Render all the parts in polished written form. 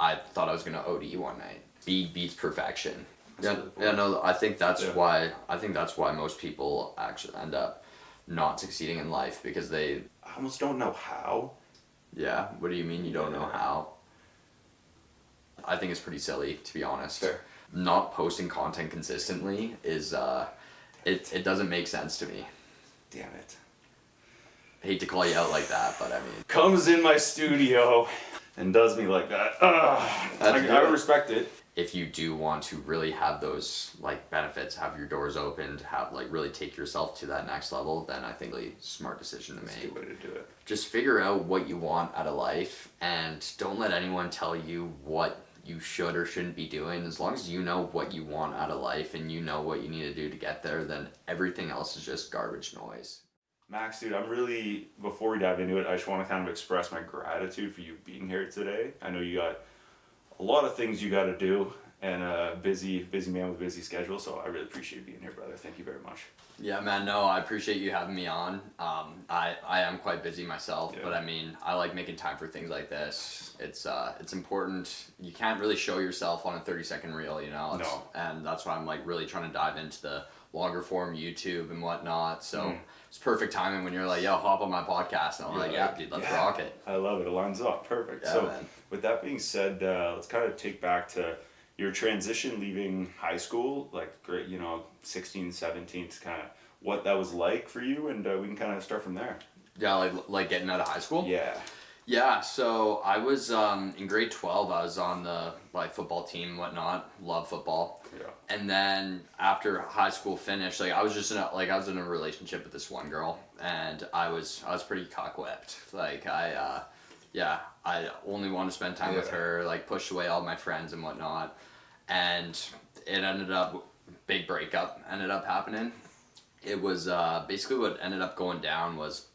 I thought I was gonna OD one night. Speed beats perfection. I think that's why most people actually end up not succeeding in life, because they... I almost don't know how. Yeah, what do you mean you don't know how? I think it's pretty silly, to be honest. Fair. Not posting content consistently is, it doesn't make sense to me. Damn it. I hate to call you out like that, but I mean... Comes in my studio and does me like that. I respect it. If you do want to really have those like benefits, have your doors opened, have like really take yourself to that next level, then I think it's a smart decision to make. That's a good way to do it. Just figure out what you want out of life, and don't let anyone tell you what you should or shouldn't be doing. As long as you know what you want out of life and you know what you need to do to get there, then everything else is just garbage noise. Max, dude, before we dive into it, I just want to kind of express my gratitude for you being here today. I know you got a lot of things you got to do, and a busy man with a busy schedule, so I really appreciate you being here, brother. Thank you very much. Yeah, man, no, I appreciate you having me on. I am quite busy myself, but I mean, I like making time for things like this. It's important. You can't really show yourself on a 30-second reel, you know? No. And that's why I'm like really trying to dive into the longer form YouTube and whatnot, so it's perfect timing when you're like, yo, hop on my podcast, and I'm like, yeah, dude, let's rock it. I love it. It lines up perfect. Yeah, so man. With that being said, let's kind of take back to your transition leaving high school, like great, 16, 17, to kind of what that was like for you, and we can kind of start from there. Yeah, like getting out of high school? Yeah, so I was in grade 12. I was on the football team and whatnot. Love football. Yeah. And then after high school finished, I was just in a relationship with this one girl, and I was pretty cock-whipped. I only wanted to spend time with her. Pushed away all my friends and whatnot, and it ended up big breakup ended up happening. It was basically what ended up going down was,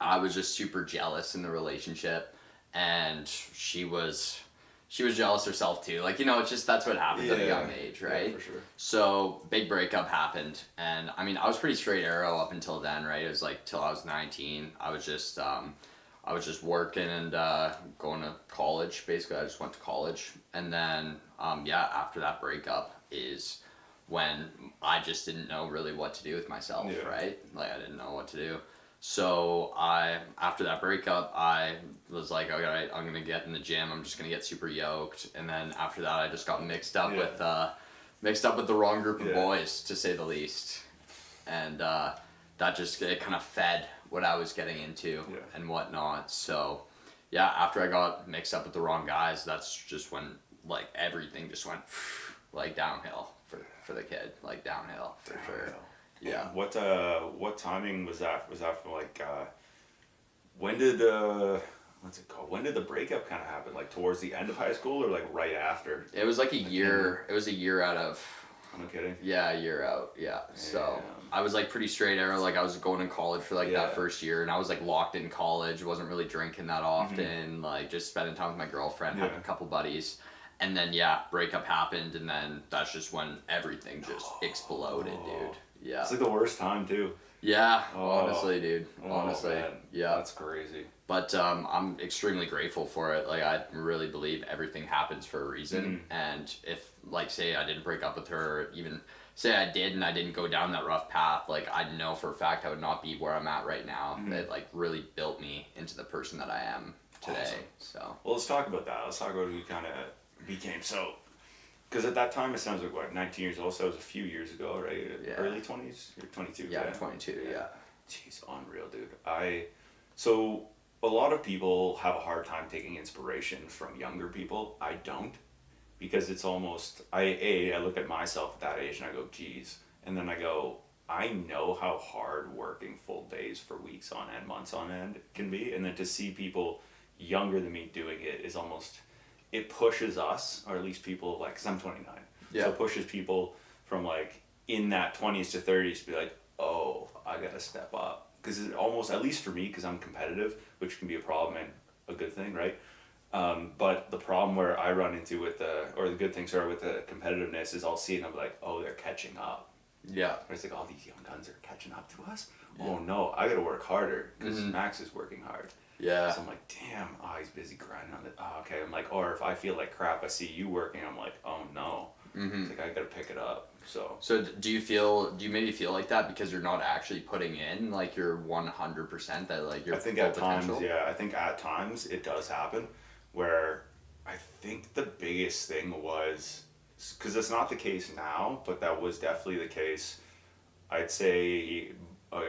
I was just super jealous in the relationship, and she was jealous herself too. It's just, that's what happens at a young age, right? Yeah, for sure. So big breakup happened, and I mean, I was pretty straight arrow up until then, right? It was till I was 19. I was just working and going to college. Basically, I just went to college, and then after that breakup is when I just didn't know really what to do with myself, right? I didn't know what to do. So after that breakup, I was like, okay, I'm gonna get in the gym. I'm just gonna get super yoked. And then after that, I just got mixed up with the wrong group of boys, to say the least. And that just, it kind of fed what I was getting into and whatnot. So after I got mixed up with the wrong guys, that's just when everything just went downhill for the kid, downhill for sure. Yeah. What timing was that? Was that from when did what's it called? When did the breakup kind of happen? Towards the end of high school or right after? It was a year. It was a year out of. No kidding. Yeah, a year out. Yeah. So I was pretty straight arrow. I was going to college for that first year, and I was locked in college. Wasn't really drinking that often. Just spending time with my girlfriend, having a couple buddies. And then breakup happened, and then that's just when everything just exploded, dude. Yeah. It's the worst time too. Yeah, honestly, dude. Honestly. Man. Yeah. That's crazy. But I'm extremely grateful for it. I really believe everything happens for a reason. And if, say I didn't break up with her, or even say I did and I didn't go down that rough path, I know for a fact I would not be where I'm at right now. It really built me into the person that I am today. Awesome. So. Well, let's talk about that. Let's talk about who you kind of became. So, because at that time it sounds like 19 years old, so that was a few years ago, right? Yeah. Early 20s? You're 22? Yeah, 22, yeah. Jeez, unreal, dude. So a lot of people have a hard time taking inspiration from younger people. I don't, because it's almost, I look at myself at that age and I go, geez. And then I go, I know how hard working full days for weeks on end, months on end can be. And then to see people younger than me doing it is almost, it pushes us, or at least people, because I'm 29. Yeah. So it pushes people from in that 20s to 30s to be oh, I gotta step up. Because it almost, at least for me, because I'm competitive, which can be a problem and a good thing, right? But the problem where I run into with the good things are with the competitiveness is I'll see it and I'm oh, they're catching up. Yeah. It's all these young guns are catching up to us. Yeah. Oh no, I gotta work harder because Max is working hard. Yeah. So I'm like, damn, he's busy grinding on it. Oh, okay. I'm like, or if I feel like crap, I see you working, I'm like, oh no. It's like, I gotta pick it up. So do you maybe feel like that because you're not actually putting in like your 100% that like your I think full at potential? times, yeah, I think at times it does happen where I think the biggest thing was, because it's not the case now, but that was definitely the case, I'd say uh,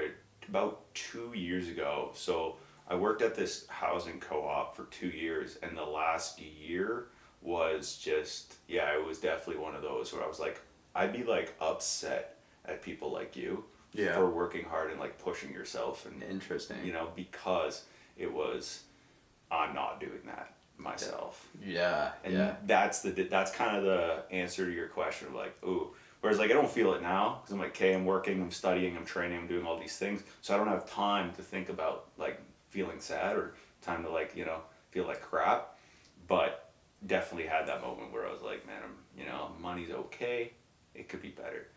about 2 years ago. So I worked at this housing co-op for 2 years, and the last year was just, yeah, it was definitely one of those where I was like, I'd be like upset at people like you Yeah. for working hard and like pushing yourself, and Interesting. because it was, I'm not doing that myself. Yeah. And Yeah. that's kind of the answer to your question of like, ooh. Whereas like I don't feel it now because I'm like, okay, I'm working, I'm studying, I'm training, I'm doing all these things, so I don't have time to think about like feeling sad or time to like feel like crap. But definitely had that moment where I was like, man, money's okay, it could be better.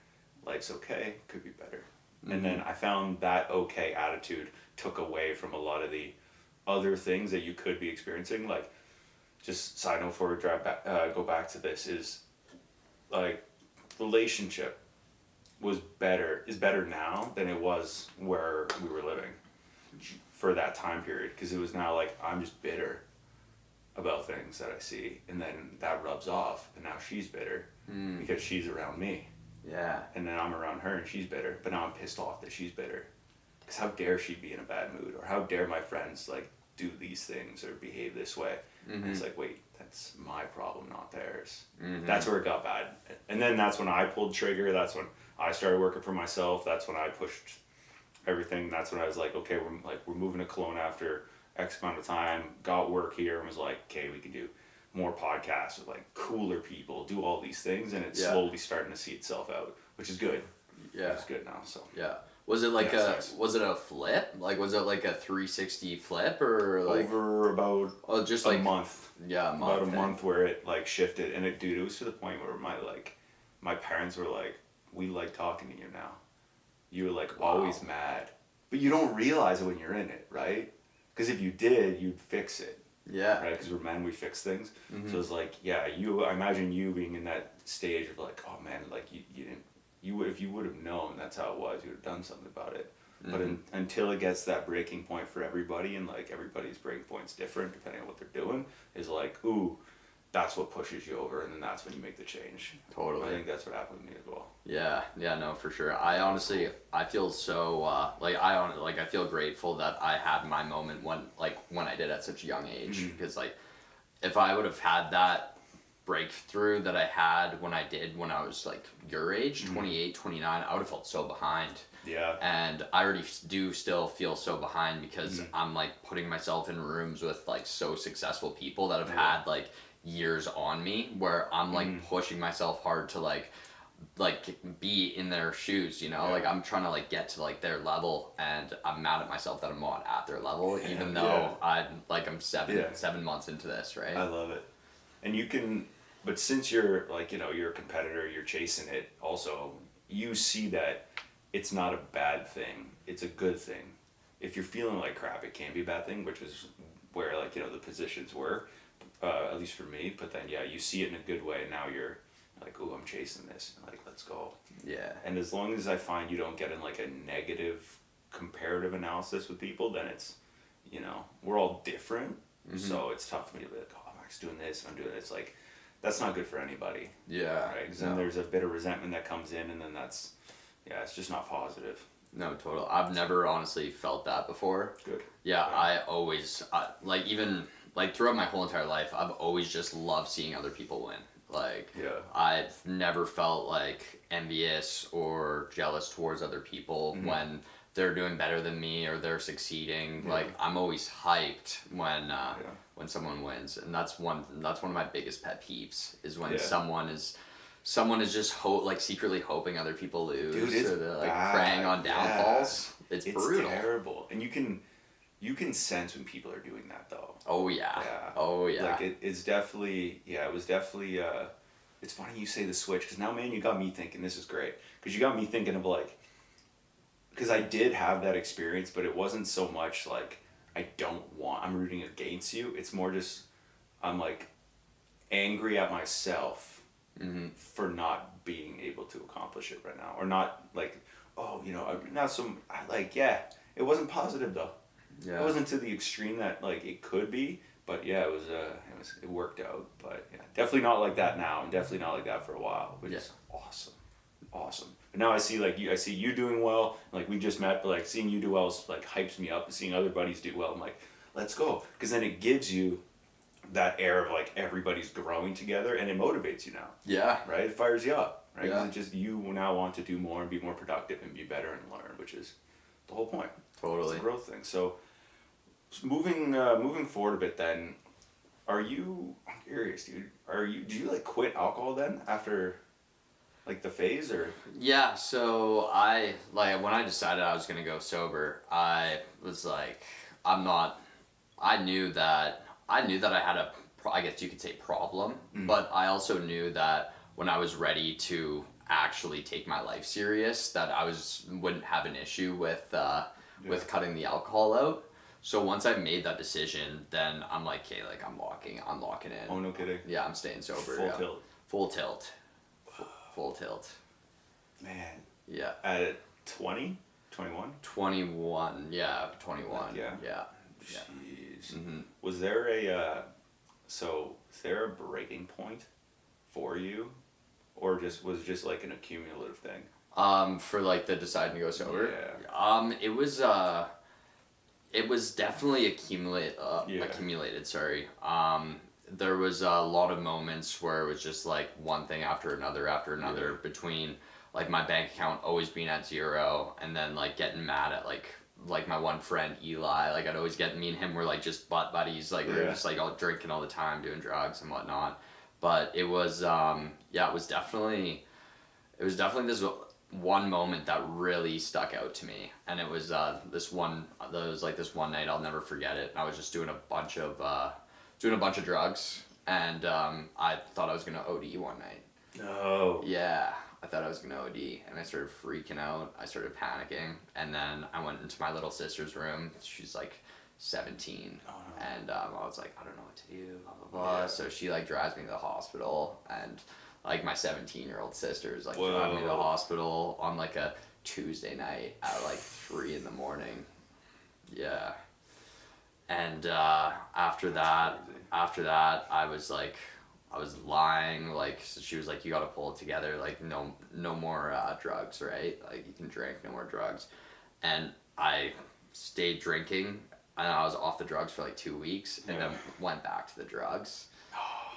Life's okay, could be better. And then I found that okay attitude took away from a lot of the other things that you could be experiencing. Like, just side note before we go back to this is like relationship is better now than it was where we were living for that time period, because it was now like I'm just bitter about things that I see, and then that rubs off, and now she's bitter because she's around me, Yeah. and then I'm around her and she's bitter, but now I'm pissed off that she's bitter because how dare she be in a bad mood, or how dare my friends like do these things or behave this way. And it's like, wait, that's my problem, not theirs. That's where it got bad. And then that's when I pulled trigger. That's when I started working for myself. That's when I pushed everything. That's when I was like, okay, we're moving to Kelowna after X amount of time, got work here, and was like, okay, we can do more podcasts with like cooler people, do all these things, and it's slowly starting to see itself out, which is good. Yeah. It's good now. So Yeah. Was it like nice. was it a flip? Like, was it like a 360 flip, or like over about just a like month. Yeah, a month. About a month where it like shifted, and it was to the point where my parents were like, we like talking to you now. You were like always mad, but you don't realize it when you're in it, right? Because if you did, you'd fix it. Yeah. Right, because we're men, we fix things. So it's like, yeah, I imagine you being in that stage of like, oh man, like you didn't, if you would have known that's how it was, you would have done something about it. But until it gets that breaking point for everybody, and like everybody's breaking point's different depending on what they're doing, is like, ooh, that's what pushes you over, and then that's when you make the change. Totally. I think that's what happened to me as well. Yeah, no, for sure. I honestly, I feel so I feel grateful that I had my moment when I did at such a young age, because like if I would have had that breakthrough that I had when I was like your age, 28, 29, I would have felt so behind. Yeah. And I already do still feel so behind because I'm like putting myself in rooms with like so successful people that have had like years on me, where I'm like pushing myself hard to like be in their shoes, like I'm trying to like get to like their level, and I'm mad at myself that I'm not at their level, even though I'm 7 months into this, right? I love it. And you can, but since you're like, you're a competitor, you're chasing it also, you see that it's not a bad thing, it's a good thing. If you're feeling like crap, it can be a bad thing, which is where like, the positions were, at least for me. But then, yeah, you see it in a good way. Now you're like, oh, I'm chasing this. Like, let's go. Yeah. And as long as I find you don't get in like a negative comparative analysis with people, then it's, we're all different. So it's tough for me to be like, oh, Mark's doing this, and I'm doing it. It's like, that's not good for anybody. Yeah. Right? Because then there's a bit of resentment that comes in, and then that's, it's just not positive. No, total. I've never honestly felt that before. Good. Yeah, I always, even throughout my whole entire life, I've always just loved seeing other people win. Like, I've never felt like envious or jealous towards other people when they're doing better than me or they're succeeding. Like, I'm always hyped when someone wins, and that's one of my biggest pet peeves, is when someone is just secretly hoping other people lose. Dude, it's or they're bad. preying on downfalls. It's brutal. It's terrible, and you can sense when people are doing that though. Oh yeah. Oh yeah. Like it's definitely, it was definitely. It's funny you say the switch, because now, man, you got me thinking. This is great, because you got me thinking of like, because I did have that experience, but it wasn't so much like I'm rooting against you. It's more just, I'm like angry at myself for not being able to accomplish it right now. Or not like, oh, not some, yeah, it wasn't positive though. Yeah. It wasn't to the extreme that like it could be, but yeah, it worked out. But yeah, definitely not like that now, and definitely not like that for a while, which is awesome. Awesome. But now I see you doing well. Like we just met, but like seeing you do well is, like hypes me up. And seeing other buddies do well, I'm like, let's go, because then it gives you that air of like everybody's growing together, and it motivates you now. Yeah. Right. It fires you up. Right. Yeah. Because it just, you now want to do more and be more productive and be better and learn, which is the whole point. Totally. It's a growth thing. So moving forward a bit, then, I'm curious, dude. Do you like quit alcohol then after? Like the phase, or? Yeah, so I, like, when I decided I was gonna go sober, I was like, I knew that I had I guess you could say problem, but I also knew that when I was ready to actually take my life serious, that wouldn't have an issue with cutting the alcohol out. So once I made that decision, then I'm like, okay, like I'm locking in. Oh, no kidding. Yeah, I'm staying sober. Full tilt. Full tilt. Full tilt. Man. Yeah. At 20? 21? 21. Yeah, 21. Yeah. Yeah. Jeez. Mm-hmm. Was there a breaking point for you, or was it just like an accumulative thing? For like the deciding to go sober. Yeah. It was definitely accumulated. Sorry. There was a lot of moments where it was just like one thing after another between like my bank account always being at zero, and then like getting mad at like my one friend Eli. Like I'd always me and him were like just butt buddies. Like we were just like all drinking all the time, doing drugs and whatnot. But it was it was definitely this one moment that really stuck out to me, and it was this one night I'll never forget it. I was just doing a bunch of drugs, and I thought I was gonna OD one night. No. Yeah, I thought I was gonna OD, and I started freaking out. I started panicking, and then I went into my little sister's room. She's like 17, and I was like, I don't know what to do, blah blah blah. Yeah. So she like drives me to the hospital, and like my 17-year-old sister's like driving me to the hospital on like a Tuesday night at like 3 a.m. Yeah. And after that, I was lying, like, so she was like, you gotta pull it together, like, no more drugs, right? Like, you can drink, no more drugs. And I stayed drinking, and I was off the drugs for like 2 weeks, and then went back to the drugs.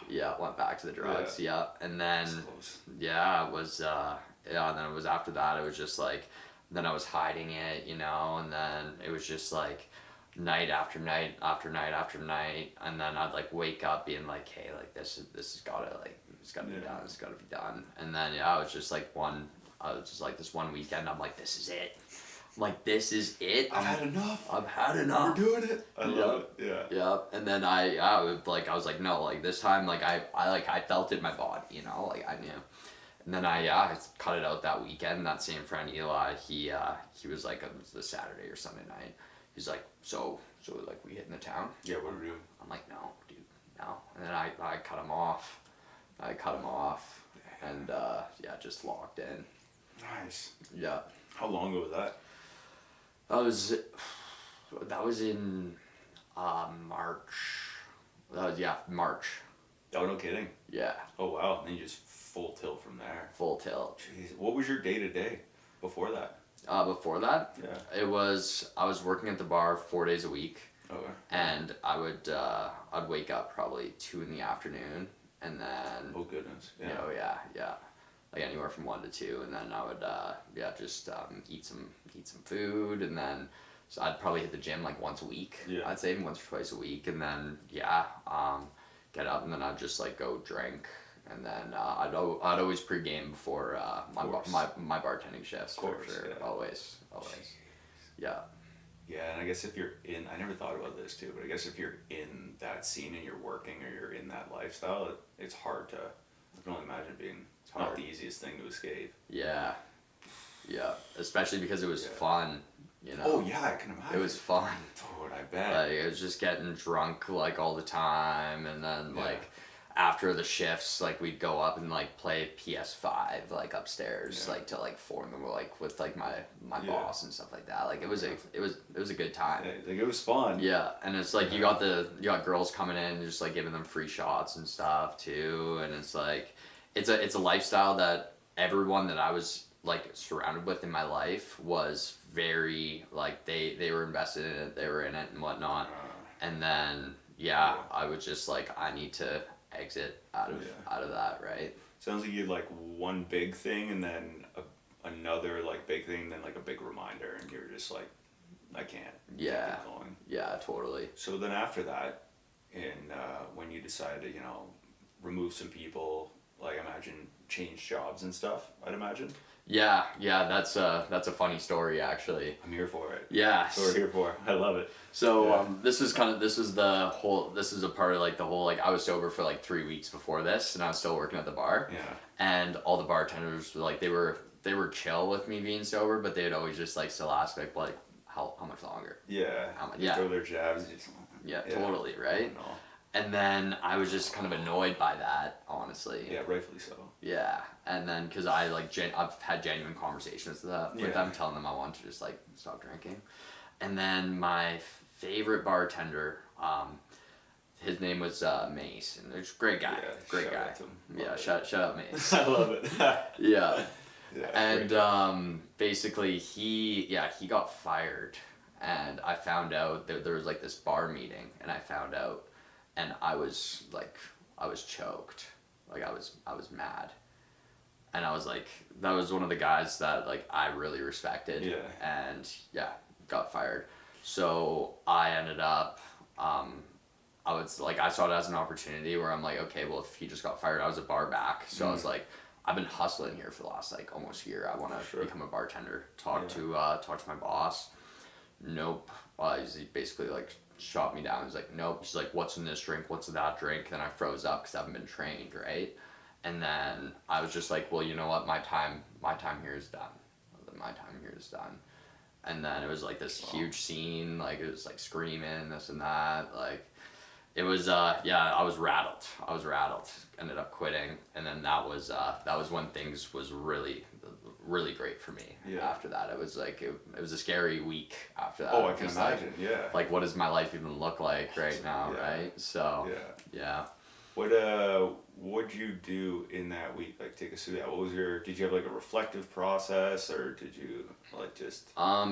Yeah, went back to the drugs, yeah. And then, it was, and then it was after that, it was just like, then I was hiding it, and then it was just like, night after night after night after night, and then I'd like wake up being like, hey, like this is gotta be done, it's gotta be done. And then I was just like this one weekend, I'm like, this is it. I'm like, this is it. I've had enough. We're doing it. I love it. Yeah. Yeah. And then I was like, no, like this time, like I felt it in my body, like I knew. And then I cut it out that weekend. That same friend Eli, he was like, it was the Saturday or Sunday night. He's like, so like we hitting the town? Yeah, what are we doing? I'm like, no, dude, no. And then I cut him off. And just locked in. Nice. Yeah. How long ago was that? That was in March. March. Oh, no kidding. Yeah. Oh wow, and then you just full tilt from there. Full tilt. Jeez, what was your day-to-day before that? Before that, yeah, I was working at the bar 4 days a week. Okay. And I would I'd wake up probably 2 p.m, and then oh goodness, yeah, like anywhere from 1 to 2, and then I would just eat some food, and then so I'd probably hit the gym like once a week. Yeah. I'd say once or twice a week, and then get up, and then I'd just like go drink. And then I'd always pregame before my bartending shifts, for sure. Yeah. Always. Jeez. Yeah. Yeah, and I guess if you're in, I never thought about this too, but I guess if you're in that scene and you're working or you're in that lifestyle, it's hard to, I can only imagine it's not the easiest thing to escape. Yeah. Yeah, especially because it was fun. you know. Oh yeah, I can imagine. It was fun. Dude, I bet. Like, it was just getting drunk like all the time, and then Yeah. like after the shifts, like we'd go up and like play PS5 like upstairs, like till like 4 in the morning, like with like my Yeah. boss and stuff like that. Like it was a good time. Yeah, like it was fun. Yeah, and it's like you got girls coming in, just like giving them free shots and stuff too, and it's like it's a lifestyle that everyone that I was like surrounded with in my life was very like they were invested in it, they were in it and whatnot, and then I was just like I need to exit out of that, right? Sounds like you had like one big thing and then another like big thing, then like a big reminder, and you're just like, I can't. Yeah. Keep going. Yeah, totally. So then after that, and when you decided to, remove some people, like imagine change jobs and stuff, I'd imagine. Yeah, that's a funny story actually. I'm here for it. Yeah. That's what we're here for. I love it. So this is a part of like the whole like I was sober for like 3 weeks before this, and I was still working at the bar. Yeah. And all the bartenders were like they were chill with me being sober, but they'd always just like still ask like how much longer. Yeah. How much? You throw their jabs. Yeah, totally, right? No. And then I was just kind of annoyed by that, honestly. Yeah, rightfully so. Yeah, and then because I like I've had genuine conversations with them, telling them I want to just like stop drinking, and then my favorite bartender, his name was Mace, and he's a great guy, great guy. Yeah, shout out Mace. I love it. Yeah. Yeah, and basically he got fired, and I found out that there was like this bar meeting, and I found out, and I was choked, like I was mad, and I was like, that was one of the guys that like I really respected, and got fired. So I ended up I saw it as an opportunity where I'm like, okay, well if he just got fired, I was a bar back, so I was like, I've been hustling here for the last like almost a year. I want to become a bartender. Talk to my boss. Nope. He basically like shot me down. He's like, nope. He's like, what's in this drink? What's in that drink? Then I froze up because I haven't been trained, right? And then I was just like, well, you know what? My time here is done. My time here is done. And then it was like this huge scene. Like it was like screaming, this and that. Like it was I was rattled. Ended up quitting, and then that was when things was really great for me. After that, it was like it was a scary week after that. Oh, I can imagine. Like what does my life even look like right now, right? So What'd you do in that week? Like take us through that. Did you have like a reflective process, or did you like just I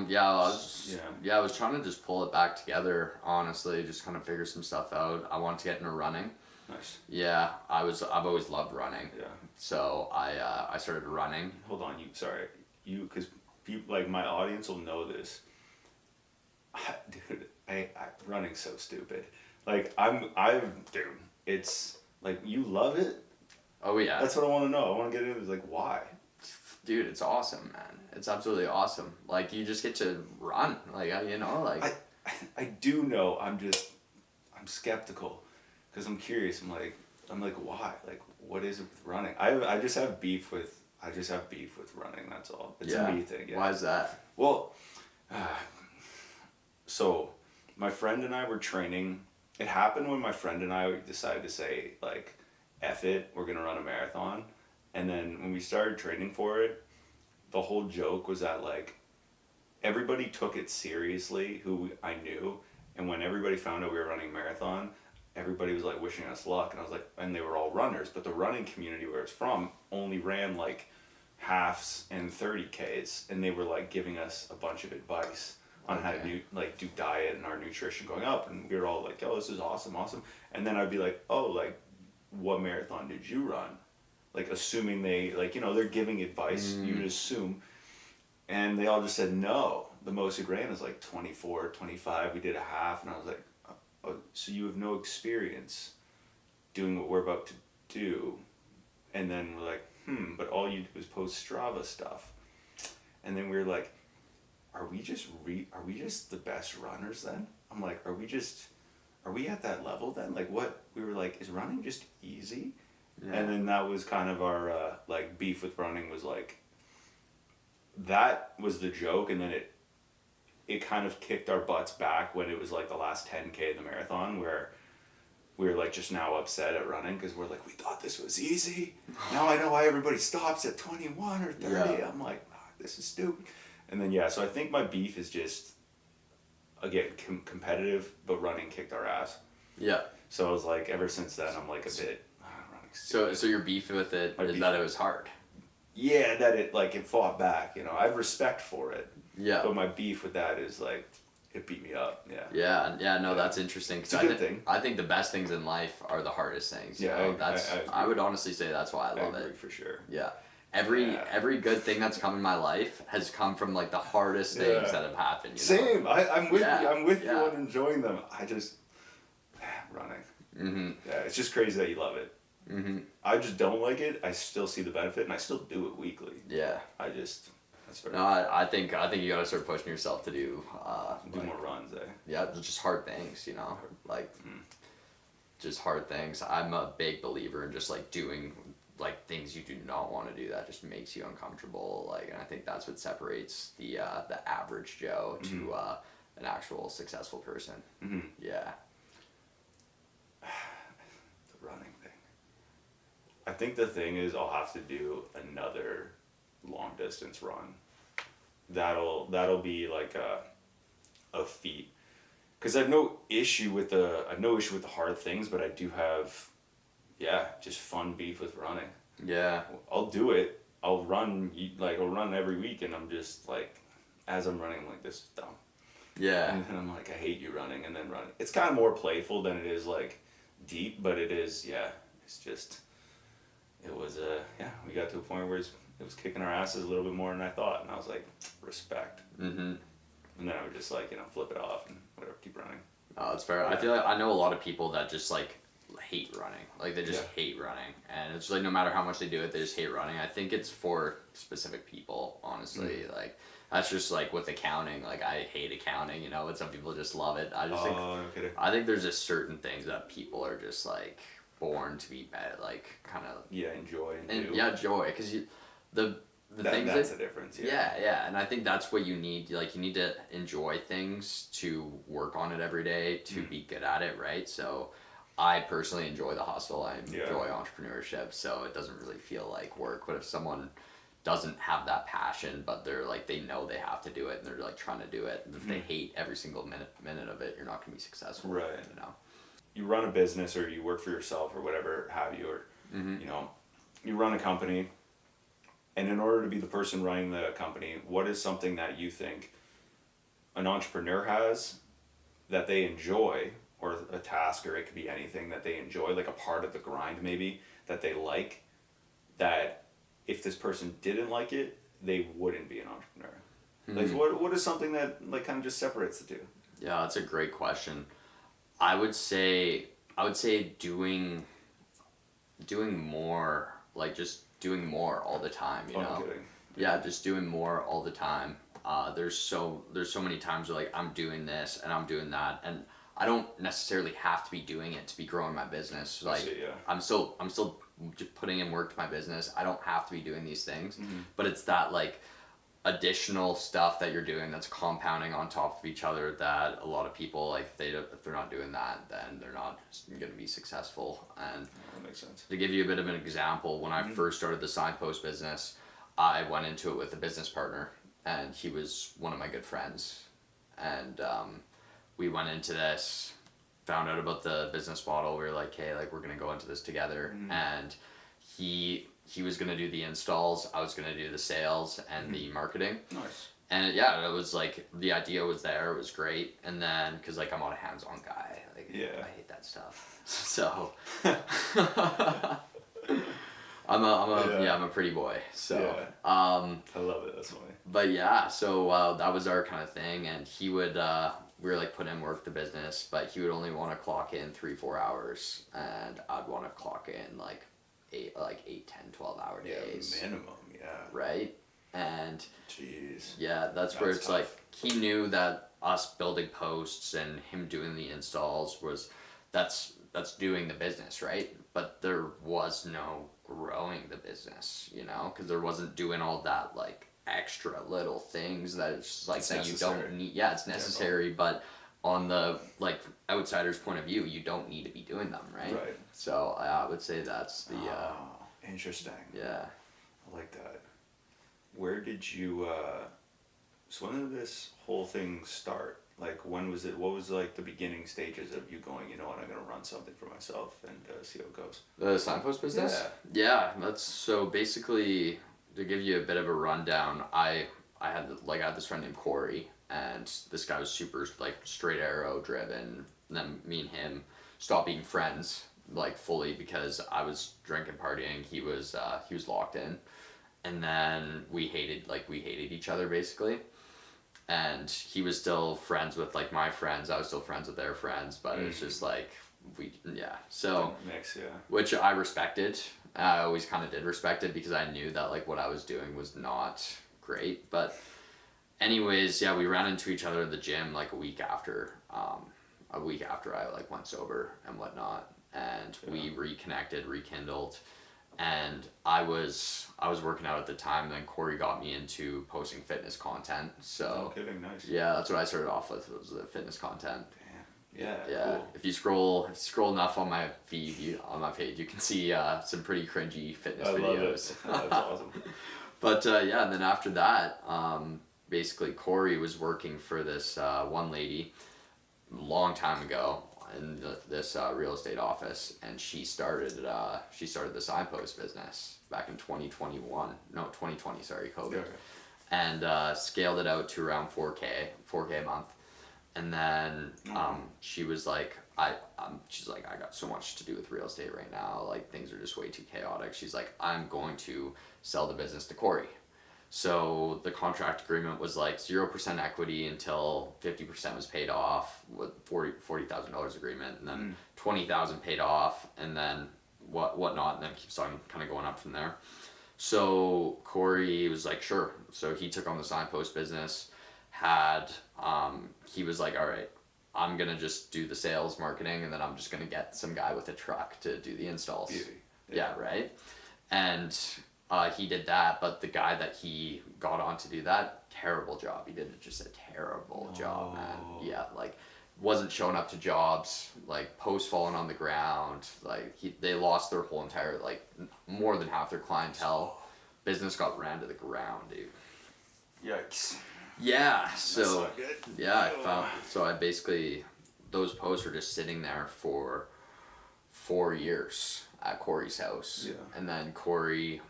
was trying to just pull it back together, honestly, just kind of figure some stuff out. I wanted to get into running. Nice. Yeah, I've always loved running. Yeah. So I started running. Hold on, because people like my audience will know this. Dude, I running's so stupid. Like dude, it's like you love it. Oh yeah. That's what I want to know. I want to get into it. Like why? Dude, it's awesome, man. It's absolutely awesome. Like you just get to run. Like like. I do know. I'm skeptical, because I'm curious. I'm like why? Like what is it with running? I just have beef with running. That's all. It's a me thing. Yeah. Why is that? Well, so my friend and I were training. It happened when my friend and I decided to say like, F it, we're gonna run a marathon. And then when we started training for it, the whole joke was that like everybody took it seriously who I knew, and when everybody found out we were running a marathon, everybody was like wishing us luck, and I was like, and they were all runners, but the running community where it's from only ran like halves and 30Ks, and they were like giving us a bunch of advice on how to do diet and our nutrition going up, and we were all like, oh, this is awesome. And then I'd be like, oh, like what marathon did you run? Like assuming they like, they're giving advice, you'd assume. And they all just said no. The most we ran is like 24, 25. We did a half, and I was like, oh, so you have no experience doing what we're about to do. And then we're like, but all you do is post Strava stuff. And then we were like, are we just the best runners then? I'm like, are we at that level then? Like what? We were like, is running just easy? Yeah. And then that was kind of our like beef with running, was like, that was the joke, and then it kind of kicked our butts back when it was like the last 10K of the marathon, where we were like just now upset at running because we're like, we thought this was easy. Now I know why everybody stops at 21 or 30. Yeah. I'm like, oh, this is stupid. And then, yeah, so I think my beef is just, again, competitive, but running kicked our ass. Yeah. So I was like, ever since then, I'm like a bit, running's stupid. So your beef with it is that it was hard. Yeah, that it fought back, you know. I have respect for it. Yeah. But my beef with that is like, it beat me up. Yeah. Yeah. No, that's interesting. It's a good thing. I think the best things in life are the hardest things. You know? I would honestly say that's why I love it. For sure. Yeah. Every good thing that's come in my life has come from like the hardest things that have happened. You know? Same. I'm with you. I'm with you on enjoying them. I just running. Mm-hmm. Yeah, it's just crazy that you love it. Mm-hmm. I just don't like it. I still see the benefit, and I still do it weekly. Yeah. That's very. No, I think you gotta start pushing yourself to do more runs, eh? Yeah, just hard things, you know, like just hard things. I'm a big believer in just like doing like things you do not want to do that just makes you uncomfortable. Like, and I think that's what separates the average Joe to an actual successful person. Mm-hmm. Yeah. The running thing. I think the thing is I'll have to do another long distance run. That'll be like a feat. Because I have no issue with the hard things, but I do have just fun beef with running. Yeah. I'll do it. I'll run every week, and I'm just like, as I'm running, I'm like, this is dumb. Yeah. And then I'm like, I hate you running, and then running. It's kind of more playful than it is like deep, but it is, it's just, it was, we got to a point where it was kicking our asses a little bit more than I thought, and I was like, respect. Mm-hmm. And then I would just like, flip it off and whatever, keep running. Oh, that's fair. I feel like I know a lot of people that just like hate running. Like they just hate running, and it's like no matter how much they do it, they just hate running. I think it's for specific people, honestly. Like that's just like with accounting. Like I hate accounting, but some people just love it. I just I think there's just certain things that people are just like born to be bad, like kind of enjoy joy, because the things that's the difference. Yeah, and I think that's what you need. Like you need to enjoy things to work on it every day to be good at it, right? So I personally enjoy the hustle. I enjoy entrepreneurship, so it doesn't really feel like work. But if someone doesn't have that passion, but they're like, they know they have to do it and they're like trying to do it, and if they hate every single minute of it, you're not going to be successful. Right. You run a business or you work for yourself or whatever have you, or you run a company, and in order to be the person running the company, what is something that you think an entrepreneur has that they enjoy, or a task, or it could be anything that they enjoy, like a part of the grind maybe that they like, that if this person didn't like it, they wouldn't be an entrepreneur? Like what is something that like kind of just separates the two? Yeah, that's a great question. I would say doing more, like just doing more all the time, you know? I'm kidding. Yeah, just doing more all the time. There's so many times where like I'm doing this and I'm doing that, and I don't necessarily have to be doing it to be growing my business. Like I'm still just putting in work to my business. I don't have to be doing these things, but it's that like additional stuff that you're doing that's compounding on top of each other that a lot of people, like if they're not doing that, then they're not going to be successful. And that makes sense. To give you a bit of an example, when I first started the signpost business, I went into it with a business partner, and he was one of my good friends, and we went into this, found out about the business model. We were like, hey, like we're gonna go into this together, and he was gonna do the installs, I was gonna do the sales and the marketing. Nice. And it was like the idea was there, it was great, and then because like I'm not a hands-on guy, like I hate that stuff, so I'm a pretty boy, so I love it, that's funny. But so that was our kind of thing, and he would we were like putting in work the business, but he would only want to clock in 3-4 hours, and I'd want to clock in like 8, 10, 12 hour days. Minimum, right? And jeez, that's where it's tough. Like he knew that us building posts and him doing the installs was that's doing the business, right? But there was no growing the business, because there wasn't doing all that like extra little things that it's just like It's that necessary. you don't need. Yeah, it's necessary, but on the like outsider's point of view, you don't need to be doing them, right? Right. So I would say that's the Interesting. yeah. I like that. Where did you, so when did this whole thing start? Like, when was it, what was like the beginning stages of you going, you know what, I'm going to run something for myself and see how it goes? The signpost business? Yeah, that's so basically to give you a bit of a rundown, I had this friend named Corey, and this guy was super like straight arrow driven. And then me and him stopped being friends like fully because I was drinking partying, he was locked in. And then we hated each other basically. And he was still friends with like my friends, I was still friends with their friends, but it was just like so Mix, yeah. which I respected. I always kind of did respect it because I knew that like what I was doing was not great. But anyways, yeah, we ran into each other at the gym like a week after I like went sober and whatnot, and we reconnected, rekindled, and I was working out at the time. And then Corey got me into posting fitness content. So No kidding, nice. yeah, that's what I started off with, was the fitness content. Yeah, Yeah. cool. If you scroll enough on my feed, on my page, you can see some pretty cringy fitness videos. Love it. That's awesome. But yeah, and then after that, basically Corey was working for this one lady long time ago in this real estate office, and she started the signpost business back in 2020, sorry, COVID. Yeah. And scaled it out to around 4K a month. And then she was like, she's like, I got so much to do with real estate right now. Like, things are just way too chaotic. She's like, I'm going to sell the business to Corey. So the contract agreement was like 0% equity until 50% was paid off, with $40,000 agreement, and then $20,000 paid off, and then whatnot, and then it keeps on kind of going up from there. So Corey was like, sure. So he took on the signpost business. He was like, all right, I'm gonna just do the sales marketing, and then I'm just gonna get some guy with a truck to do the installs. Beauty. Yeah, right. And he did that, but the guy that he got on to do that, terrible job. He did just a terrible job, man. Yeah, like wasn't showing up to jobs, like posts falling on the ground. Like they lost their whole entire, like more than half their clientele. Business got ran to the ground, dude. Yikes. Yeah, That's so not good. yeah, I basically, those posts were just sitting there for 4 years at Corey's house. Yeah. And then Corey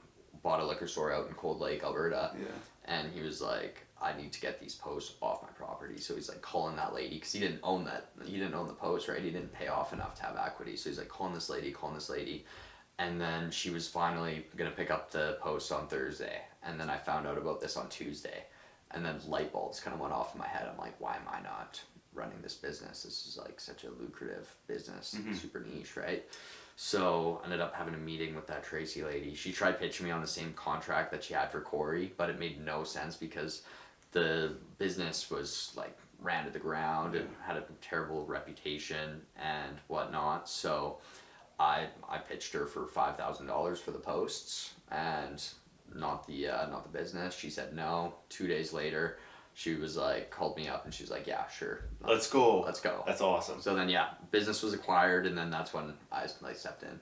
bought a liquor store out in Cold Lake, Alberta. Yeah. And he was like, I need to get these posts off my property. So he's like calling that lady, because he didn't own the post, right? He didn't pay off enough to have equity. So he's like calling this lady. And then she was finally going to pick up the post on Thursday. And then I found out about this on Tuesday. And then light bulbs kind of went off in my head. I'm like, why am I not running this business? This is like such a lucrative business, super niche, right? So I ended up having a meeting with that Tracy lady. She tried pitching me on the same contract that she had for Corey, but it made no sense because the business was like ran to the ground and had a terrible reputation and whatnot. So I pitched her for $5,000 for the posts and not the business. She said no. 2 days later, she was like, called me up and she was like, yeah, sure, Let's go. let's go. That's awesome. So then business was acquired, and then that's when I stepped in.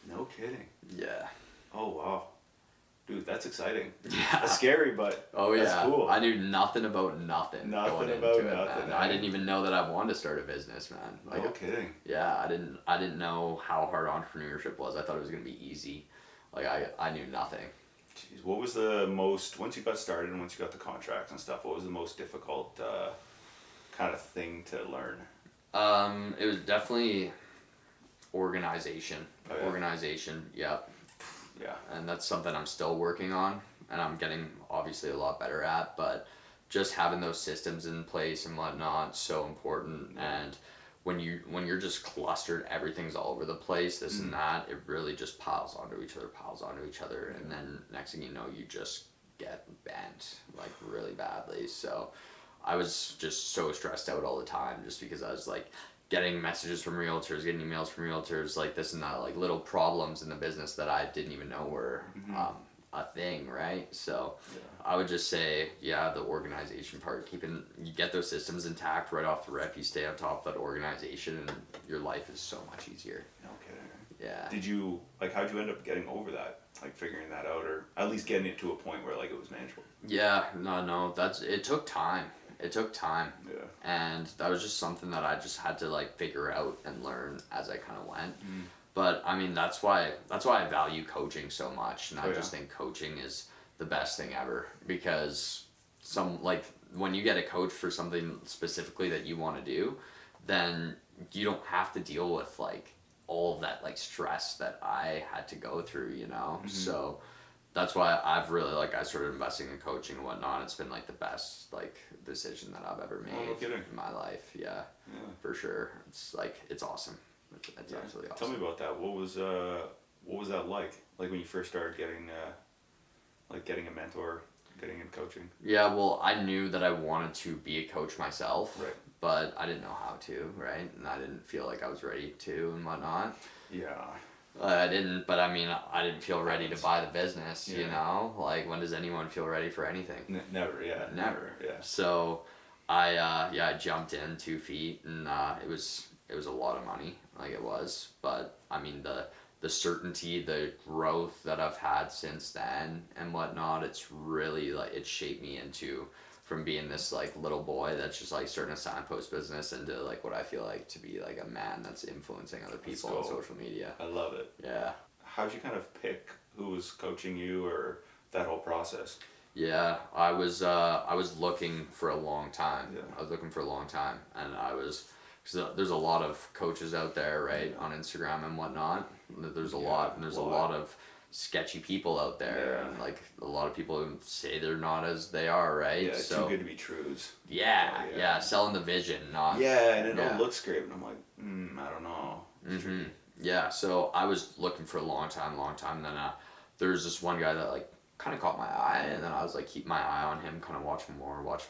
No kidding. Yeah. Oh wow, dude, that's exciting. Yeah. That's scary, but that's cool. I knew nothing about nothing. Nothing going about into it, nothing, man. I didn't even know that I wanted to start a business, man. Like, no kidding. yeah, I didn't know how hard entrepreneurship was. I thought it was gonna be easy. Like I knew nothing. Jeez, what was the most, once you got started and once you got the contracts and stuff, what was the most difficult kind of thing to learn? It was definitely organization. Oh, yeah. Organization, yep. Yeah. And that's something I'm still working on, and I'm getting obviously a lot better at, but just having those systems in place and whatnot, so important. And when you're just clustered, everything's all over the place, this and that, it really just piles onto each other, and then next thing you know, you just get bent like really badly. So I was just so stressed out all the time, just because I was like getting messages from realtors, getting emails from realtors, like this and that, like little problems in the business that I didn't even know were a thing, right? So Yeah. I would just say, yeah, the organization part, you get those systems intact right off the rip, you stay on top of that organization, and your life is so much easier. No kidding. Yeah. Did you, like, how'd you end up getting over that? Like, figuring that out, or at least getting it to a point where, like, it was manageable? Yeah, no, it took time. It took time. Yeah. And that was just something that I just had to, like, figure out and learn as I kind of went. Mm. But I mean, that's why I value coaching so much, and I Oh, just yeah. think coaching is the best thing ever, because when you get a coach for something specifically that you want to do, then you don't have to deal with like all of that like stress that I had to go through, you know. Mm-hmm. So that's why I've really like I started investing in coaching and whatnot. It's been like the best like decision that I've ever made no kidding. in my life. Yeah, Yeah. for sure. It's like it's awesome. It's Yeah. absolutely awesome. Tell me about that. What was that like? Like when you first started getting getting a mentor, getting in coaching? Yeah, well, I knew that I wanted to be a coach myself, Right. but I didn't know how to, right? And I didn't feel like I was ready to and whatnot. Yeah. I didn't, but I mean, I didn't feel ready to buy the business, you Yeah. know? Like, when does anyone feel ready for anything? Never. Yeah. Never. Yeah. So, I jumped in 2 feet, and it was a lot of money, like it was. But I mean, the certainty, the growth that I've had since then and whatnot, it's really like it shaped me into from being this like little boy that's just like starting a signpost business into like what I feel like to be like a man that's influencing other people on go. social media. I love it. Yeah. How'd you kind of pick who was coaching you or that whole process? Yeah, I was looking for a long time. Yeah. I was looking for a long time, and because there's a lot of coaches out there, right, on Instagram and whatnot. There's a lot, and there's a lot of sketchy people out there, Yeah. and like a lot of people who say they're not as they are, right? Yeah, So too good to be trues. yeah, Yeah. yeah, selling the vision, not Yeah, and it Yeah. all looks great, and I'm like, I don't know. Mm-hmm. Yeah, so I was looking for a long time. Then there's this one guy that like kind of caught my eye, and then I was like keep my eye on him, kind of watch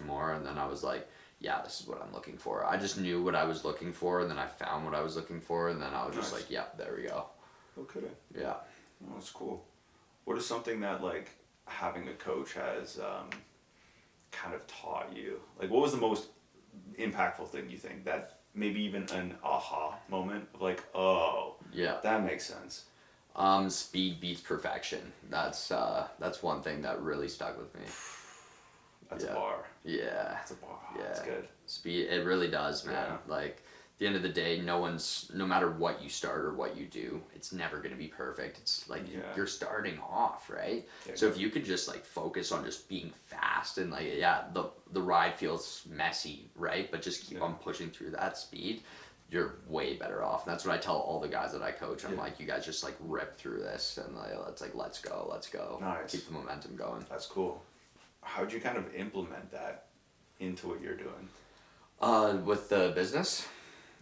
more, and then I was like, yeah, this is what I'm looking for. I just knew what I was looking for, and then I found what I was looking for, and then I was just Nice. like, yeah, there we go. No kidding. Yeah. Oh, that's cool. What is something that like having a coach has kind of taught you? Like, what was the most impactful thing you think that maybe even an aha moment of like, oh, Yeah. that makes sense? Speed beats perfection. That's one thing that really stuck with me. That's Yeah. a bar. Yeah. That's a bar. Yeah. That's good. Speed, it really does, man. Yeah. Like, at the end of the day, no matter what you start or what you do, it's never going to be perfect. It's like Yeah. you're starting off, right? Yeah. So if you could just like focus on just being fast and like, yeah, the ride feels messy, right? But just keep Yeah. on pushing through that speed, you're way better off. And that's what I tell all the guys that I coach. I'm Yeah. like, you guys just like rip through this and like, let's go. Nice. Keep the momentum going. That's cool. How'd you kind of implement that into what you're doing? With the business,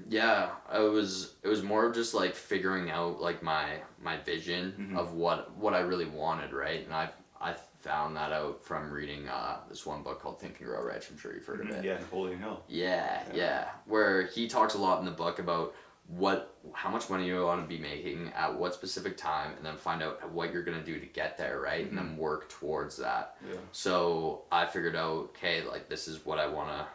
yeah, it was more of just like figuring out like my vision of what I really wanted, right? And I found that out from reading this one book called Think and Grow Rich. I'm sure you've heard of it. Yeah, Napoleon Hill. Yeah. Where he talks a lot in the book about how much money you want to be making at what specific time, and then find out what you're gonna do to get there, right? And then work towards that. Yeah. So I figured out, okay, like this is what I wanna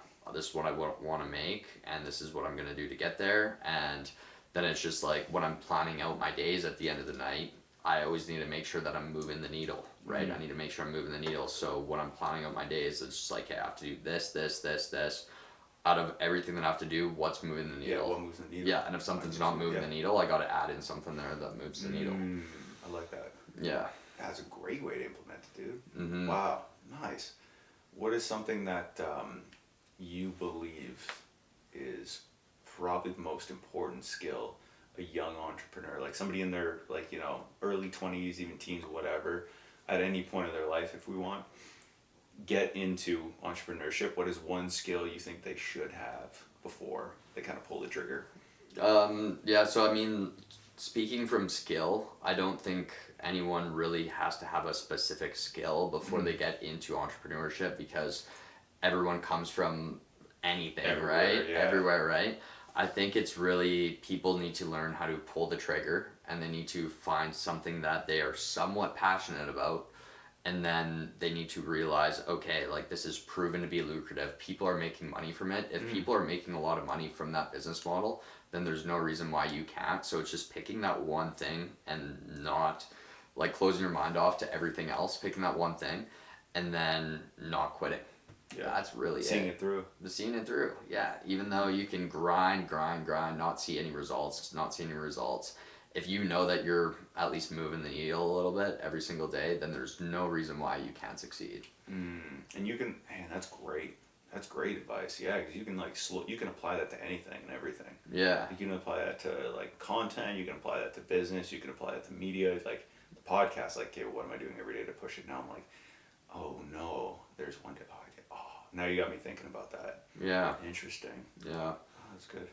make, and this is what I'm gonna do to get there. And then it's just like when I'm planning out my days at the end of the night, I always need to make sure that I'm moving the needle, right? I need to make sure I'm moving the needle. So when I'm planning out my days, it's just like, hey, I have to do this. Out of everything that I have to do, what's moving the needle? Yeah, what moves the needle? Yeah, and if something's not moving the needle, I gotta add in something there that moves the needle. I like that. Yeah. That's a great way to implement it, dude. Mm-hmm. Wow, nice. What is something that you believe is probably the most important skill a young entrepreneur, like somebody in their like, you know, early 20s, even teens, whatever, at any point of their life, if we want, get into entrepreneurship? What is one skill you think they should have before they kind of pull the trigger? Yeah, so I mean, speaking from skill, I don't think anyone really has to have a specific skill before they get into entrepreneurship, because everyone comes from anything, Everywhere, right? yeah. Everywhere, right? I think it's really, people need to learn how to pull the trigger, and they need to find something that they are somewhat passionate about, and then they need to realize, okay, like this is proven to be lucrative. People are making money from it. If people are making a lot of money from that business model, then there's no reason why you can't. So it's just picking that one thing and not like closing your mind off to everything else, picking that one thing and then not quitting. Yeah. That's really Seeing it through. Seeing it through. Yeah. Even though you can grind, not see any results, if you know that you're at least moving the needle a little bit every single day, then there's no reason why you can't succeed. And you can, man, that's great. That's great advice. Yeah, because you can like you can apply that to anything and everything. Yeah. You can apply that to like content. You can apply that to business. You can apply that to media. Like the podcast. Like, okay, what am I doing every day to push it? Now I'm like, oh no, there's one day. Now you got me thinking about that. Yeah. Interesting. Yeah. Oh, that's good.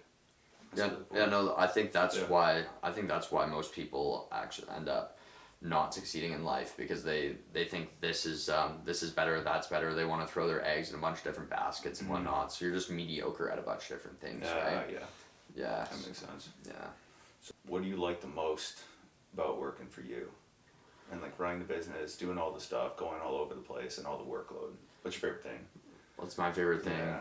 That's really cool. Yeah. No, I think that's why. I think that's why most people actually end up not succeeding in life, because they think this is better, that's better. They want to throw their eggs in a bunch of different baskets and whatnot. So you're just mediocre at a bunch of different things, right? Yeah. Yeah. That makes sense. Yeah. So what do you like the most about working for you? And like running the business, doing all the stuff, going all over the place, and all the workload. What's your favorite thing? What's my favorite thing? Yeah.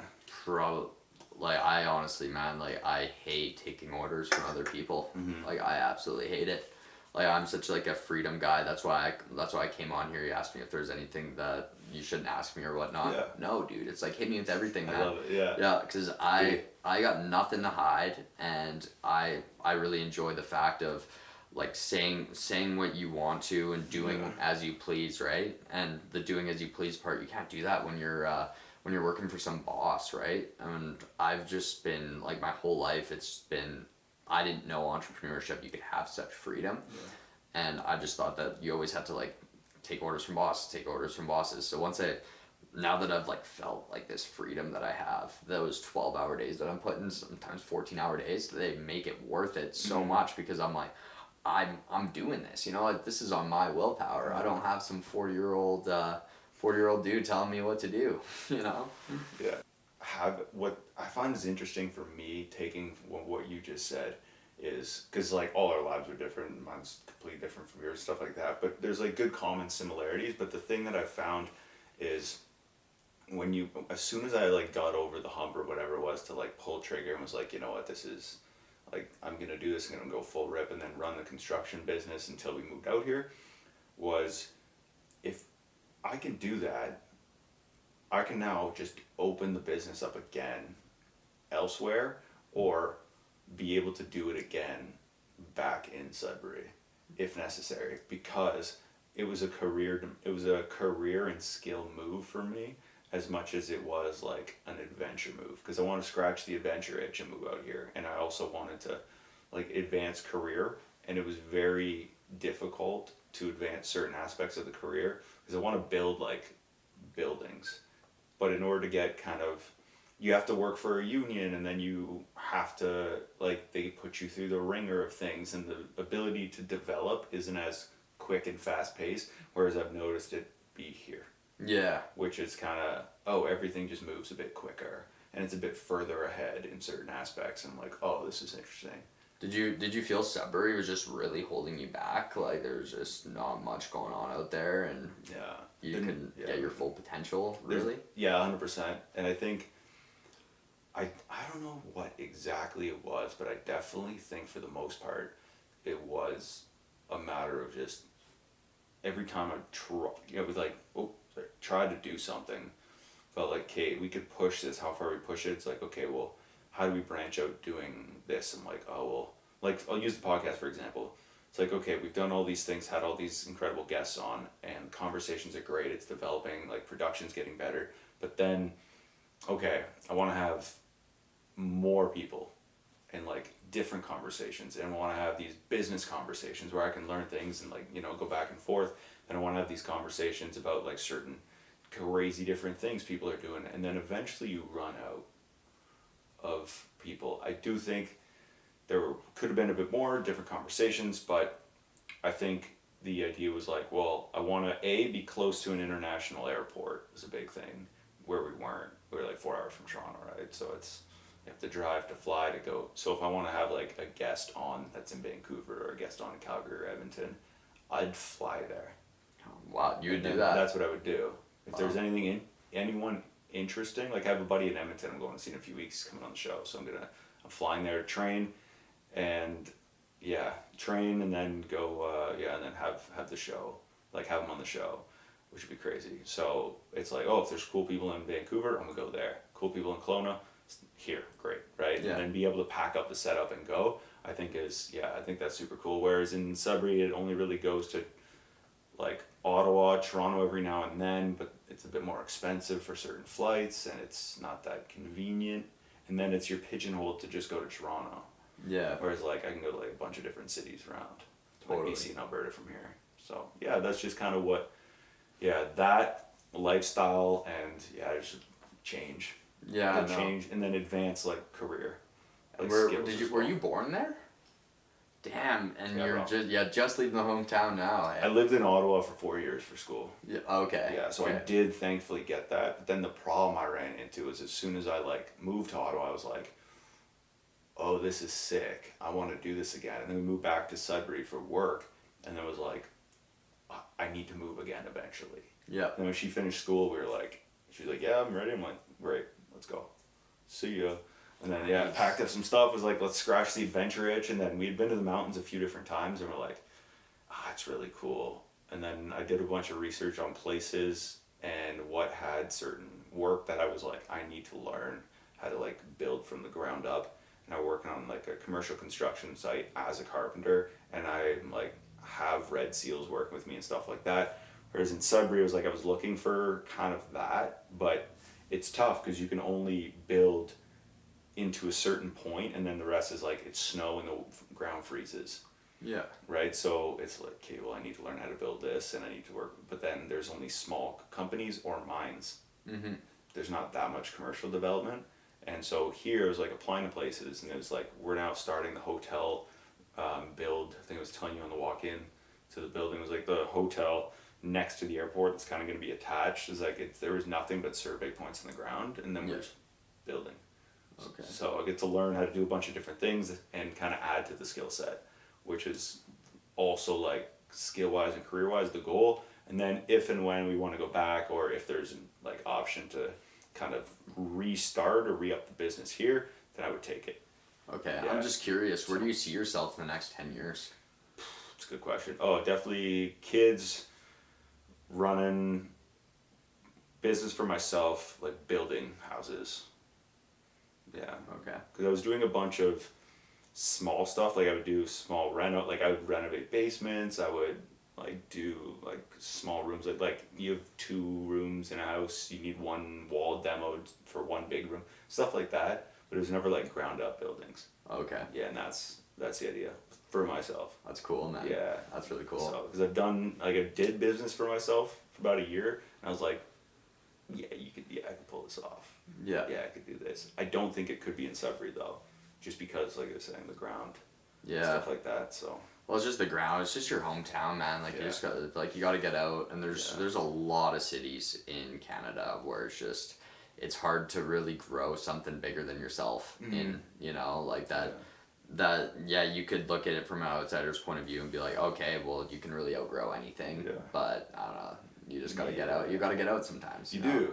Like, I honestly, man, like I hate taking orders from other people. Like I absolutely hate it. Like I'm such like a freedom guy. That's why I came on here. You asked me if there's anything that you shouldn't ask me or whatnot. Yeah. No, dude. It's like hit me with everything, man. I love it. Yeah. Yeah, because I got nothing to hide, and I really enjoy the fact of like saying what you want to and doing as you please, right? And the doing as you please part, you can't do that when you're working for some boss, right? And I've just been like my whole life, I didn't know entrepreneurship, you could have such freedom. And I just thought that you always have to like take orders from bosses. So now that I've like felt like this freedom that I have, those 12-hour days that I'm putting, sometimes 14-hour days, they make it worth it so much, because I'm like, I'm doing this, like this is on my willpower. I don't have some 40-year-old dude telling me what to do, Yeah. What I find is interesting for me, taking what you just said, is because like all our lives are different. Mine's completely different from yours, stuff like that. But there's like good common similarities. But the thing that I found is as soon as I like got over the hump or whatever it was to like pull trigger and was like, you know what, this is like, I'm gonna do this, I'm gonna go full rip and then run the construction business until we moved out here, was if I can do that, I can now just open the business up again elsewhere, or be able to do it again back in Sudbury if necessary, because it was a career and skill move for me as much as it was like an adventure move, because I want to scratch the adventure itch and move out here, and I also wanted to like advance career, and it was very difficult to advance certain aspects of the career because I want to build like buildings, but in order to get you have to work for a union, and then you have to like, they put you through the ringer of things, and the ability to develop isn't as quick and fast paced, whereas I've noticed it be here. Yeah. Which is everything just moves a bit quicker, and it's a bit further ahead in certain aspects, and I'm like, oh, this is interesting. Did you feel Sudbury was just really holding you back? Like there's just not much going on out there, and you couldn't get your full potential, really? Yeah, 100%. And I think, I don't know what exactly it was, but I definitely think for the most part, it was a matter of just every time I tried to do something, felt like, okay, we could push this, how far we push it, it's like, okay, well, how do we branch out doing this? I'm like, oh, well, like, I'll use the podcast, for example. It's like, okay, we've done all these things, had all these incredible guests on, and conversations are great, it's developing, like, production's getting better, but then, okay, I want to have more people and, like, different conversations, and I want to have these business conversations where I can learn things and, like, go back and forth, and I want to have these conversations about, like, certain crazy different things people are doing, and then eventually you run out of people. I do think there could have been a bit more different conversations, but I think the idea was like, well, I want to be close to an international airport was a big thing, where we weren't. We were like 4 hours from Toronto, right? So you have to drive to fly to go. So if I want to have like a guest on that's in Vancouver, or a guest on in Calgary or Edmonton, I'd fly there. Wow, you would And do then that? that's what I would do. If there's Wow. anyone interesting, like I have a buddy in Edmonton I'm going to see in a few weeks coming on the show, so I'm flying there to train, and yeah, train and then go and then have the show, like have him on the show, which would be crazy. So it's like, oh, if there's cool people in Vancouver, I'm gonna go there. Cool people in Kelowna, here, great, right? Yeah. And then be able to pack up the setup and go. I think that's super cool. Whereas in Sudbury, it only really goes to like Ottawa, Toronto every now and then, but it's a bit more expensive for certain flights and it's not that convenient. And then you're pigeonholed to just go to Toronto. Yeah. Whereas like I can go to like a bunch of different cities around, Totally. like BC and Alberta from here. So yeah, that's just kind of that lifestyle and just change. Yeah. And No. change and then advance like career. Like Where skills did as you? well. Were you born there? Damn, and Yeah, you're bro. just leaving the hometown now. I lived in Ottawa for 4 years for school. Yeah. Okay. Yeah, so I Okay. did thankfully get that. But then the problem I ran into is as soon as I like moved to Ottawa, I was like, oh, this is sick. I want to do this again. And then we moved back to Sudbury for work, and then was like, I need to move again eventually. Yeah. And when she finished school, we were like, she's like, yeah, I'm ready. I'm like, great, let's go. See ya. And then Nice. packed up some stuff. Was like, let's scratch the adventure itch. And then we'd been to the mountains a few different times, and we're like, it's really cool. And then I did a bunch of research on places and what had certain work that I was like, I need to learn how to like build from the ground up. And I'm working on like a commercial construction site as a carpenter, and I like have Red Seals working with me and stuff like that. Whereas in Sudbury, it was like I was looking for kind of that, but it's tough because you can only build into a certain point, and then the rest is like it's snow and the ground freezes. Yeah. Right, so it's like, okay, well, I need to learn how to build this, and I need to work. But then there's only small companies or mines. Mm-hmm. There's not that much commercial development, and so here it was like applying to places, and it was like we're now starting the hotel build. I think I was telling you on the walk-in to the building, it was like the hotel next to the airport that's kind of going to be attached. Is like there was nothing but survey points in the ground, and then we're just building. Okay. So I get to learn how to do a bunch of different things and kind of add to the skill set, which is also like skill wise and career wise the goal. And then if and when we want to go back, or if there's an like option to kind of restart or re-up the business here, then I would take it. Okay. Yeah. I'm just curious. Where do you see yourself in the next 10 years? It's a good question. Oh, definitely kids, running business for myself, like building houses. Yeah. Okay. Because I was doing a bunch of small stuff. Like I would do small like I would renovate basements. I would like do like small rooms. Like you have 2 rooms in a house. You need one wall demoed for one big room. Stuff like that. But it was never like ground up buildings. Okay. Yeah, and that's the idea for myself. That's cool, man. Yeah. That's really cool. So because I did business for myself for about a year, and I was like, I could pull this off. Yeah. Yeah, I could do this. I don't think it could be in Sudbury though, just because, like I was saying, the ground, Yeah. stuff like that. So Well, it's just the ground. It's just your hometown, man. Like you just got you got to get out. And there's a lot of cities in Canada where it's hard to really grow something bigger than yourself. In like that. Yeah. You could look at it from an outsider's point of view and be like, okay, well, you can really outgrow anything. Yeah. But I don't know. You just gotta get out. You gotta get out sometimes. You know?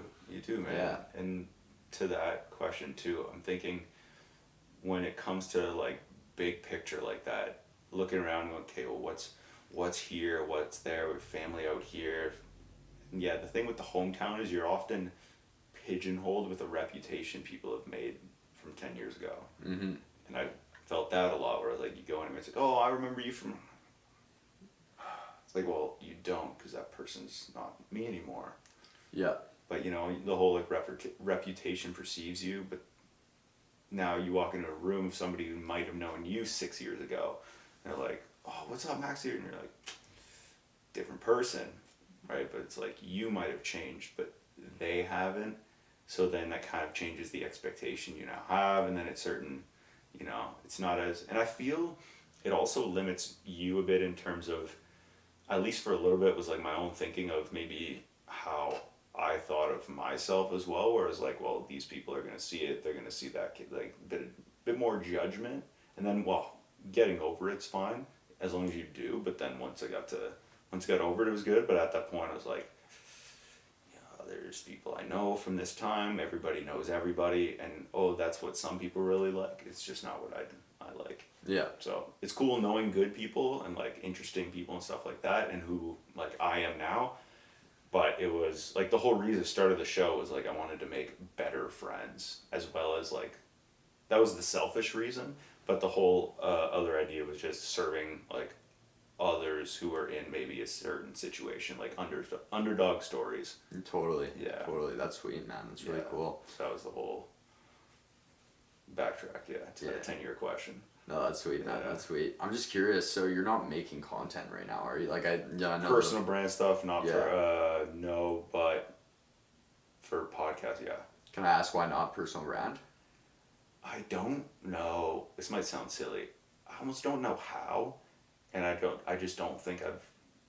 do, man. Yeah. And to that question too, I'm thinking when it comes to like big picture like that, looking around and going, okay, well, what's here, what's there, with family out here. And yeah, the thing with the hometown is you're often pigeonholed with a reputation people have made from 10 years ago. Mm-hmm. And I felt that a lot, where like you go in and it's like, oh, I remember you from. It's like, well, you don't, because that person's not me anymore. Yeah. But the whole like reputation perceives you, but now you walk into a room of somebody who might have known you 6 years ago, and they're like, oh, what's up, Max here? And you're like, different person, right? But it's like you might have changed, but they haven't. So then that kind of changes the expectation you now have, and then it's certain, it's not as, and I feel it also limits you a bit in terms of, at least for a little bit, was like my own thinking of maybe how I thought of myself as well, whereas like, well, these people are going to see it, they're going to see that kid, like bit more judgment, and then, well, getting over it's fine as long as you do. But then once I got to Once I got over it, it was good. But at that point, I was like, yeah, there's people I know from this time. Everybody knows everybody, and that's what some people really like. It's just not what I like. Yeah. So it's cool knowing good people and like interesting people and stuff like that, and who like I am now. But it was like the whole reason I started the show was like I wanted to make better friends, as well as like that was the selfish reason. But the whole other idea was just serving like others who are in maybe a certain situation, like underdog stories. Totally. Yeah. Totally. That's sweet, man. That's really cool. So that was the whole backtrack, to that 10-year question. No, that's sweet, man. That's sweet. I'm just curious. So you're not making content right now, are you? Like I know personal brand stuff, not for no, but for podcast, yeah. Can I ask why not personal brand? I don't know. This might sound silly. I almost don't know how, and I just don't think I've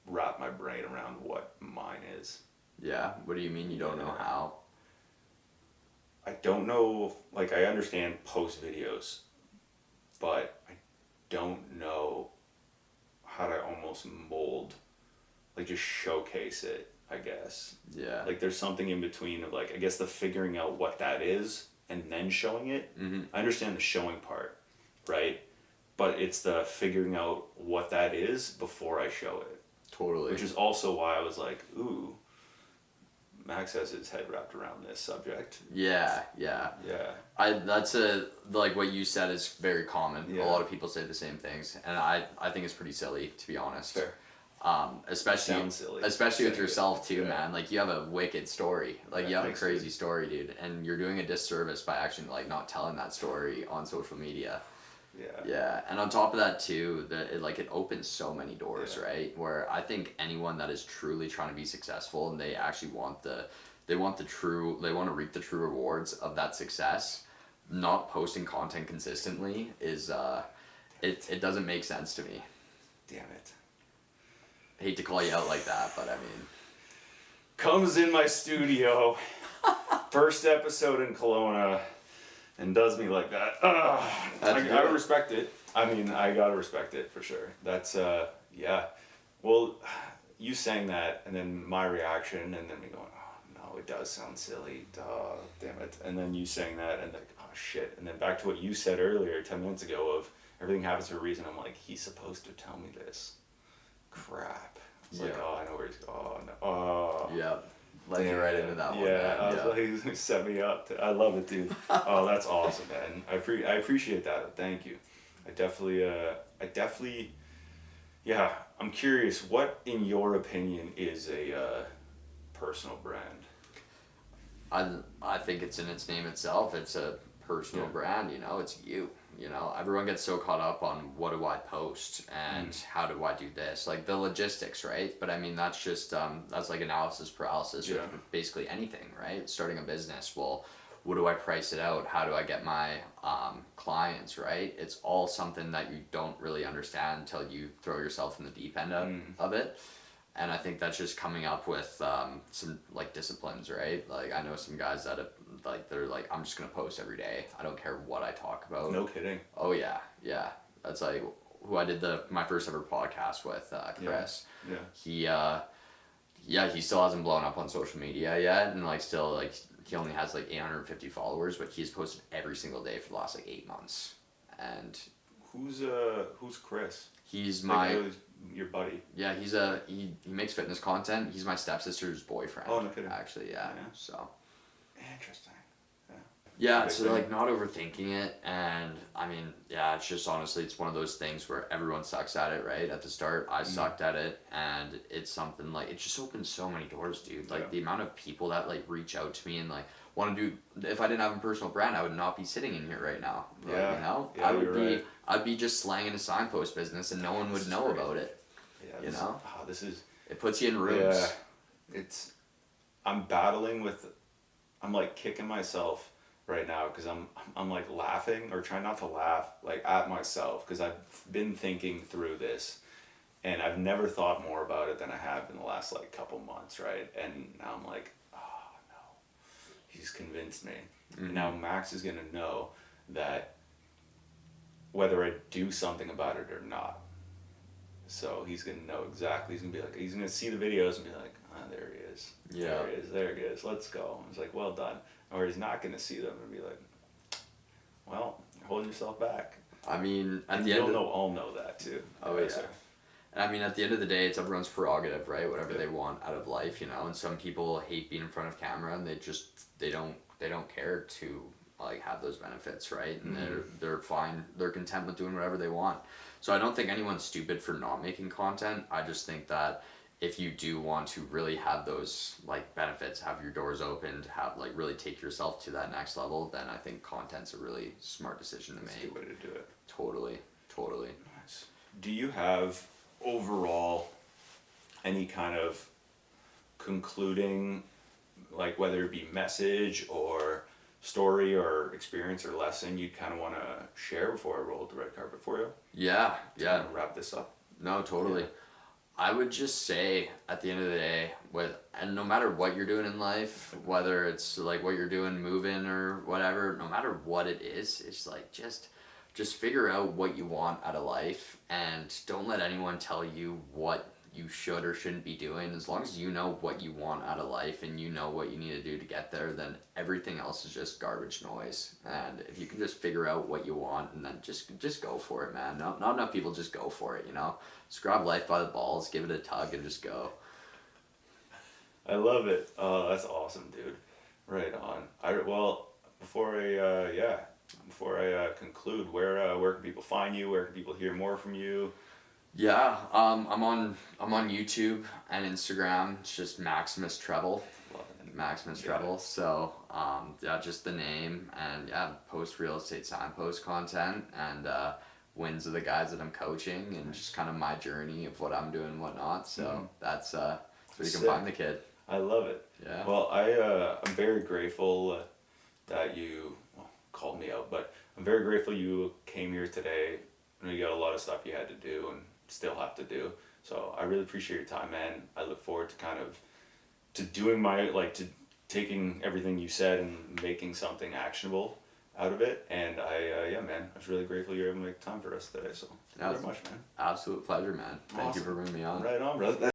wrapped my brain around what mine is. Yeah. What do you mean you don't know how? I don't know. Like I understand post videos, but I don't know how to almost mold, like just showcase it, I guess. Yeah. Like there's something in between of like, I guess the figuring out what that is and then showing it. Mm-hmm. I understand the showing part, right? But it's the figuring out what that is before I show it. Totally. Which is also why I was like, ooh, Max has his head wrapped around this subject. Yeah. That's like what you said is very common. Yeah. A lot of people say the same things, and I think it's pretty silly, to be honest. Fair. Especially with yourself too, man. Like you have a wicked story. Like you have a crazy dude. story, dude, and you're doing a disservice by actually like not telling that story on social media. Yeah, and on top of that too, it opens so many doors, right? Where I think anyone that is truly trying to be successful and they actually want to reap the true rewards of that success, not posting content consistently is it doesn't make sense to me. Damn it. I hate to call you out like that, but I mean, comes in my studio, first episode in Kelowna, and does me like that. I respect it. I mean, I gotta respect it for sure. That's yeah. Well, you saying that, and then my reaction, and then me going, oh no, it does sound silly. Duh, damn it. And then you saying that, and like, oh shit. And then back to what you said earlier, 10 minutes ago, of everything happens for a reason. I'm like, he's supposed to tell me this. Crap. It's like, oh, I know where he's going. Oh no. Oh. Yeah. Let me right into that one. Yeah, I was like, he set me up. I love it, dude. Oh, that's awesome, man. I appreciate that. Thank you. I definitely, yeah. I'm curious. What, in your opinion, is a personal brand? I think it's in its name itself. It's a personal brand. You know, it's you. You know, everyone gets so caught up on what do I post and how do I do this, like the logistics, right? But I mean, that's just that's like analysis paralysis with basically anything, right? Starting a business, well, what do I price it out? How do I get my clients, right? It's all something that you don't really understand until you throw yourself in the deep end of it. And I think that's just coming up with some like disciplines, right? Like I know some guys that they're like, I'm just gonna post every day. I don't care what I talk about. No kidding. Oh yeah. That's like who I did my first ever podcast with, Chris. Yeah. He still hasn't blown up on social media yet, and like still like he only has like 850 followers, but he's posted every single day for the last like 8 months. And who's Chris? He's your buddy. Yeah, he makes fitness content. He's my stepsister's boyfriend. Oh, no kidding. Actually, yeah. So interesting. Yeah, so like not overthinking it, and I mean, yeah, it's just honestly, it's one of those things where everyone sucks at it, right? At the start, I sucked at it, and it's something like, it just opens so many doors, dude. Like the amount of people that like reach out to me and like want to do, if I didn't have a personal brand, I would not be sitting in here right now. Like, you know? I'd be just slanging a signpost business and no one would know about it. Yeah, you know? It puts you in rooms. Yeah, I'm battling with, I'm like kicking myself right now because I'm like laughing or trying not to laugh like at myself because I've been thinking through this and I've never thought more about it than I have in the last like couple months, right? And now I'm like, oh no, he's convinced me. And now Max is gonna know that whether I do something about it or not. So he's gonna know exactly. He's gonna be like, he's gonna see the videos and be like, ah, there he is. Yeah. There he is. There he is. Let's go. It's like, well done. Or he's not gonna see them and be like, well, hold yourself back. I mean, at And the end you'll of, know, all know that too. Oh, yeah. And I mean, at the end of the day, it's everyone's prerogative, right? Whatever they want out of life, you know. And some people hate being in front of camera, and they don't care to like have those benefits, right? And they're fine, they're content with doing whatever they want. So I don't think anyone's stupid for not making content. I just think that if you do want to really have those like benefits, have your doors opened, have like really take yourself to that next level, then I think content's a really smart decision to That's a make. good way to do it. Totally. Nice. Do you have overall any kind of concluding, like whether it be message or story or experience or lesson you kind of want to share before I roll the red carpet for you? Yeah. Kind of wrap this up. No, totally. Yeah. I would just say at the end of the day, and no matter what you're doing in life, whether it's like what you're doing, moving or whatever, no matter what it is, it's like just figure out what you want out of life, and don't let anyone tell you what you should or shouldn't be doing. As long as you know what you want out of life and you know what you need to do to get there, then everything else is just garbage noise. And if you can just figure out what you want and then just go for it, man. Not enough people just go for it, you know. Just grab life by the balls, give it a tug, and just go. I love it. Oh, that's awesome, dude. Right on. Before I conclude, where can people find you? Where can people hear more from you? Yeah, I'm on YouTube and Instagram. It's just Maximus Treble. Love it. Maximus Yeah. Treble. So yeah, just the name, and yeah, post real estate signpost content and wins of the guys that I'm coaching, and just kind of my journey of what I'm doing and whatnot. So that's where you can Sick. find the kid. I love it. Yeah. Well, I'm very grateful that you called me out, but I'm very grateful you came here today. I know you got a lot of stuff you had to do and still have to do. So I really appreciate your time, man. I look forward to doing to taking everything you said and making something actionable out of it. And man, I was really grateful you were able to make time for us today. So thank you very much, man. Absolute pleasure, man. Thank you Awesome. for bringing me on. Right on, brother.